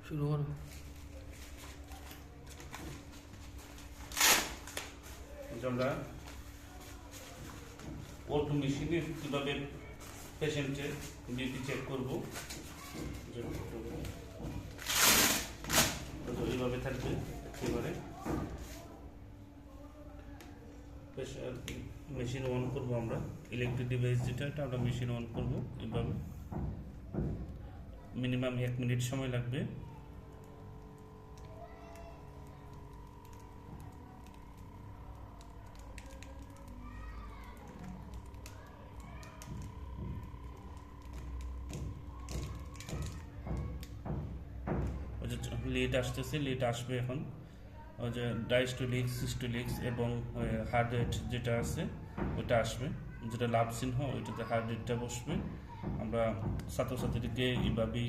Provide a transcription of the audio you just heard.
শুরু করো। আমরা অটো মেশিনে কীভাবে পেশেন্টের বিপি চেক করবো, এইভাবে থাকবে। এবারে মেশিন অন করবো, আমরা ইলেকট্রিক ডিভাইস যেটা, এটা আমরা মেশিন অন করবো। এইভাবে মিনিমাম 1 মিনিট সময় লাগবে। লিড আসতেছে, লিড আসবে এখন। ওই যে ডায়াস্টোলিক্স, সিস্টোলিক্স এবং হার্ট রেট যেটা আছে ওটা আসবে, যেটা লাভ চিহ্ন ওইটাতে হার্ট রেটটা বসবে। আমরা ছাত্রছাত্রীকে এইভাবেই